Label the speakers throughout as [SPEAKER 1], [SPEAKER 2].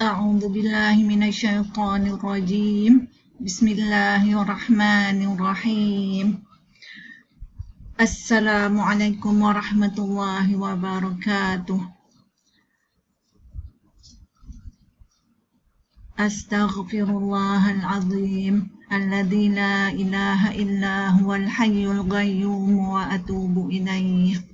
[SPEAKER 1] أعوذ بالله من الشيطان الرجيم. بسم الله الرحمن الرحيم. السلام عليكم ورحمة الله وبركاته. أستغفر الله العظيم الذي لا إله إلا هو الحي القيوم وأتوب إليه.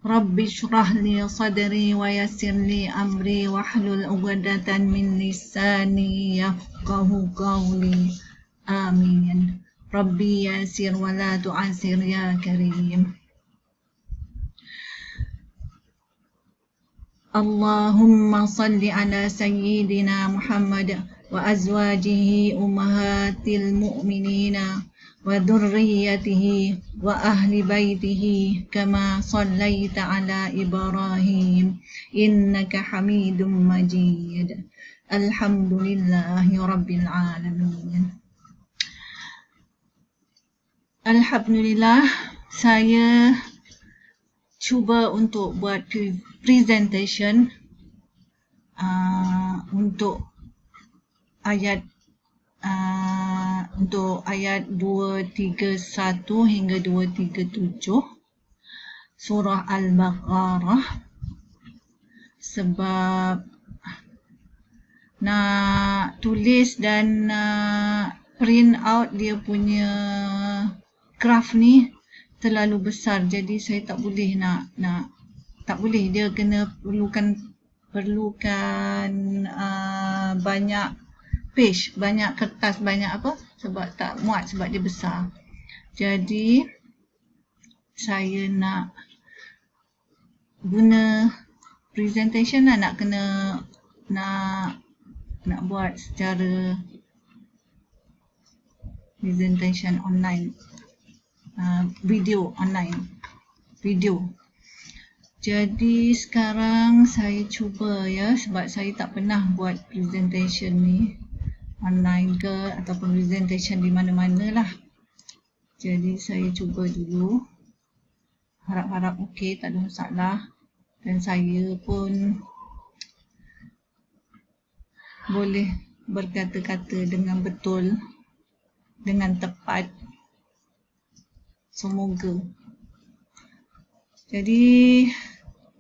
[SPEAKER 1] رب اشرح لي صدري ويسر لي أمري واحلل عقدة من لساني يفقه قولي. آمين. ربي يسر ولا تعسر يا كريم. اللهم صل على سيدنا محمد وأزواجه أمهات المؤمنين وذريته وأهل بيته كما صليت على إبراهيم إنك حميد مجيد. الحمد لله رب العالمين. Alhamdulillah, saya cuba untuk buat presentation untuk ayat 231 hingga 237 surah Al-Baqarah, sebab nak tulis dan print out dia punya graf ni terlalu besar, jadi saya tak boleh tak boleh, dia kena perlukan banyak page, banyak kertas, banyak sebab tak muat, sebab dia besar. Jadi saya nak guna presentation nak buat secara presentation online, video online, video. Jadi sekarang saya cuba sebab saya tak pernah buat presentation ni online ke ataupun presentation di mana-mana lah. Jadi saya cuba dulu, harap-harap okey, tak ada masalah, dan saya pun boleh berkata-kata dengan betul, dengan tepat, semoga. Jadi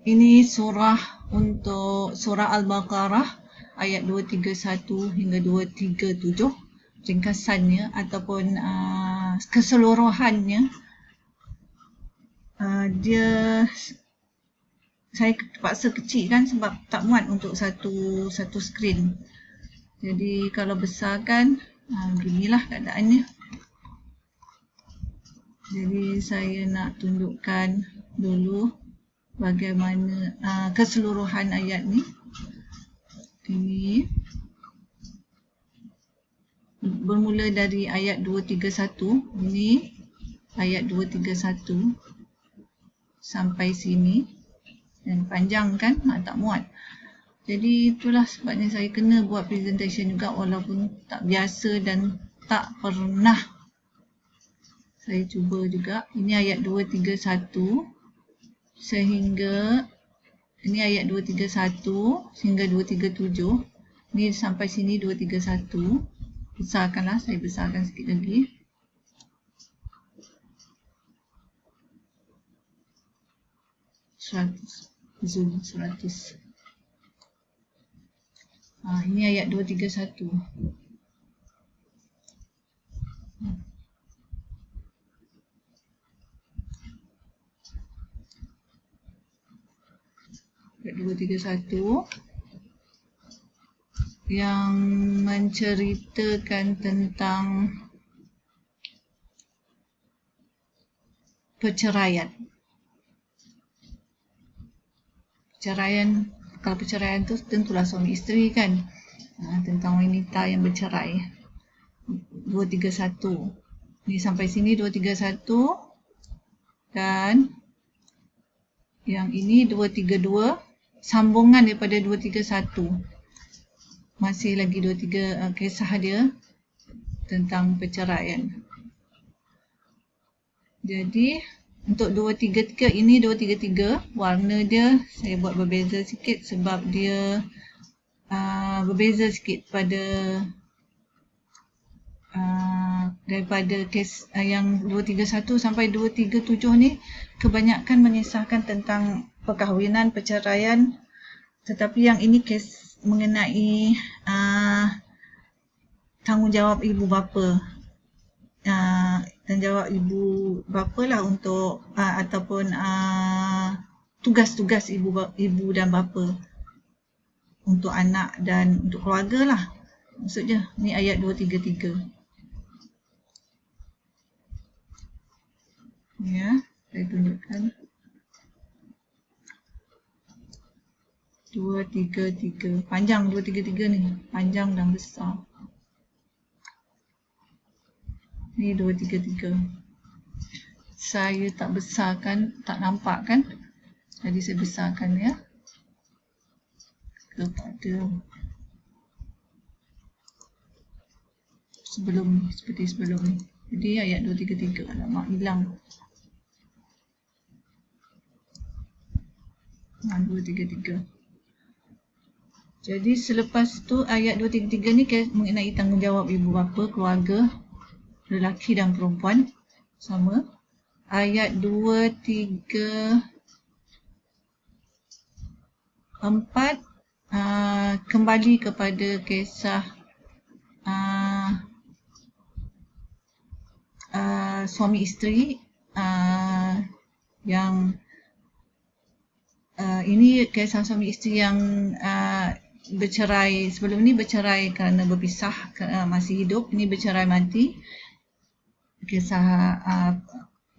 [SPEAKER 1] ini untuk surah Al-Baqarah ayat 231 hingga 237, ringkasannya ataupun keseluruhannya. Saya terpaksa kecilkan sebab tak muat untuk satu skrin. Jadi kalau besarkan, beginilah keadaannya. Jadi saya nak tunjukkan dulu bagaimana keseluruhan ayat ni. Ini bermula dari ayat 231, ini ayat 231 sampai sini, dan panjang kan, tak muat. Jadi itulah sebabnya saya kena buat presentation juga, walaupun tak biasa dan tak pernah. Saya cuba juga. Ini ayat 231 sehingga ini ayat 231 sehingga 237. Ini sampai sini 231. Besarkanlah, saya besarkan sikit lagi. Zoom 100. Ini ayat 231. Ayat 231 yang menceritakan tentang perceraian. Kalau perceraian tu tentulah suami isteri kan, tentang wanita yang bercerai. 231 ni sampai sini 231, dan yang ini 232, sambungan daripada 231. Masih lagi 23 kisah dia tentang perceraian. Jadi Untuk 233 ini 233 warna dia saya buat berbeza sikit sebab dia berbeza sikit pada daripada kes yang 231 sampai 237 ni kebanyakan mengisahkan tentang perkahwinan, perceraian, tetapi yang ini kes mengenai tanggungjawab ibu bapa, tanggungjawab ibu bapa lah untuk ataupun tugas-tugas ibu dan bapa untuk anak dan untuk keluarga lah. Maksudnya ni ayat 233. Ya, saya tunjukkan. 233. Panjang 233 ni. Panjang dan besar. Ni 233. Saya tak besarkan, tak nampak kan? Jadi saya besarkan ya. Kepada sebelum ni, seperti sebelum ni. Jadi ayat 233. Alamak, hilang. 233. Jadi selepas tu ayat 233 ni mengenai tanggungjawab ibu bapa, keluarga, lelaki dan perempuan. Sama. Ayat 234 kembali kepada kisah suami isteri yang ini kisah suami isteri yang bercerai. Sebelum ni bercerai kerana berpisah masih hidup. Ini bercerai mati. Kisah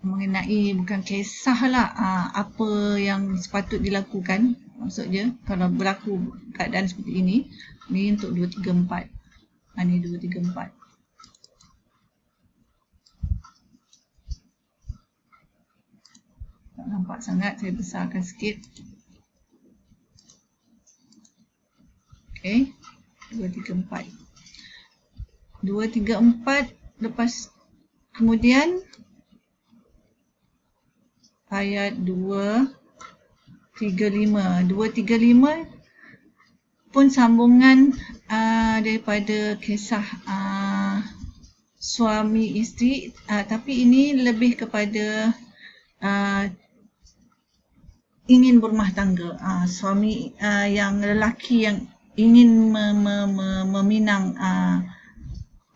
[SPEAKER 1] mengenai, bukan kisah lah, apa yang sepatut dilakukan. Maksudnya kalau berlaku keadaan seperti ini. Ni untuk 234. Ni 234. Tak nampak sangat, saya besarkan sikit. Okay, 234. 234 lepas kemudian ayat 235. 235 pun sambungan daripada kisah suami isteri, tapi ini lebih kepada ingin berumah tangga. Suami yang lelaki yang ingin meminang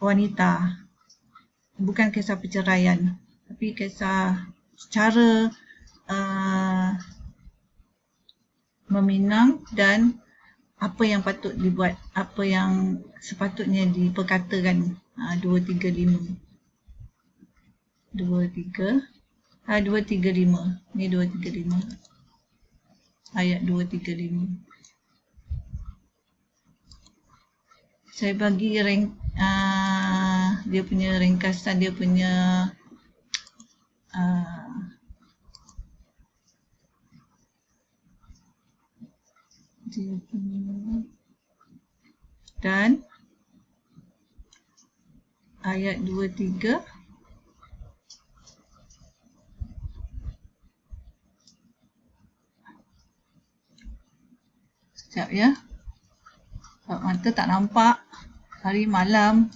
[SPEAKER 1] wanita. Bukan kisah perceraian, tapi kisah cara meminang dan apa yang patut dibuat, apa yang sepatutnya diperkatakan. 235. 235. Ni 235. Ayat 235. Saya bagi dia punya ringkasan, dia punya dan ayat 23 sekejap ya, mata tak nampak, hari malam.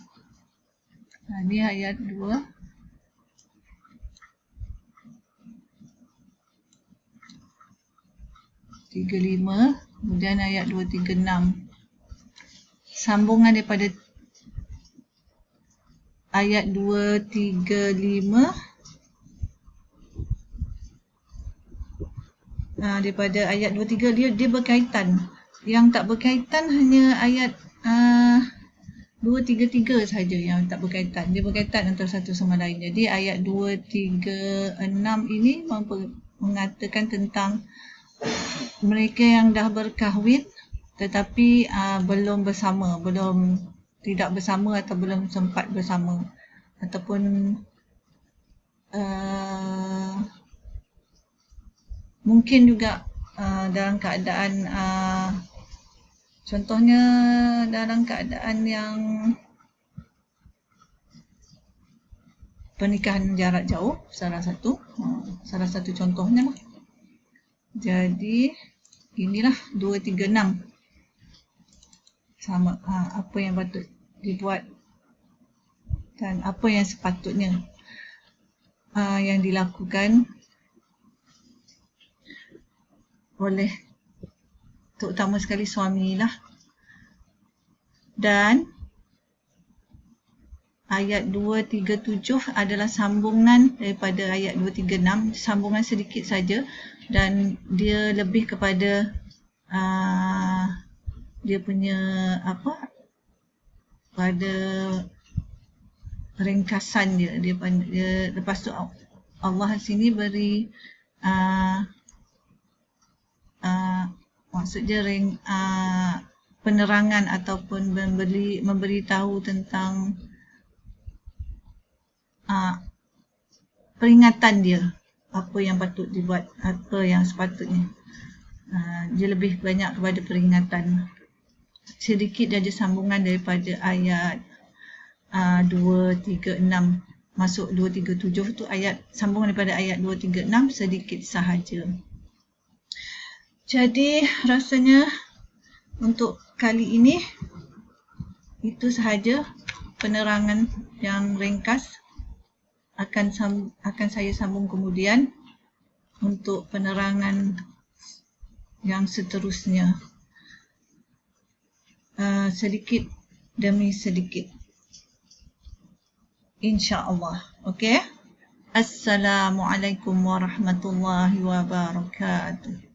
[SPEAKER 1] Ni ayat 2 35, kemudian ayat 236. Sambungan daripada ayat 235 daripada ayat 23 dia berkaitan. Yang tak berkaitan hanya ayat 233 saja yang tak berkaitan. Dia berkaitan antara satu sama lain. Jadi ayat 236 ini mengatakan tentang mereka yang dah berkahwin tetapi belum bersama, tidak bersama atau belum sempat bersama, ataupun mungkin juga dalam keadaan contohnya dalam keadaan yang pernikahan jarak jauh, salah satu contohnya lah. Jadi inilah 236 sama apa yang patut dibuat dan apa yang sepatutnya yang dilakukan oleh terutama sekali suami lah. Dan ayat 237 adalah sambungan daripada ayat 236, sambungan sedikit saja, dan dia lebih kepada dia punya pada ringkasan dia lepas tu Allah sini beri maksudnya penerangan ataupun memberitahu tentang peringatan dia, apa yang patut dibuat, apa yang sepatutnya. Dia lebih banyak kepada peringatan. Sedikit saja sambungan daripada ayat 236 masuk 237 tu, ayat sambungan daripada ayat 236 sedikit sahaja. Jadi rasanya untuk kali ini itu sahaja penerangan yang ringkas. Akan saya sambung kemudian untuk penerangan yang seterusnya, sedikit demi sedikit, insya-Allah. Okey. Assalamualaikum warahmatullahi wabarakatuh.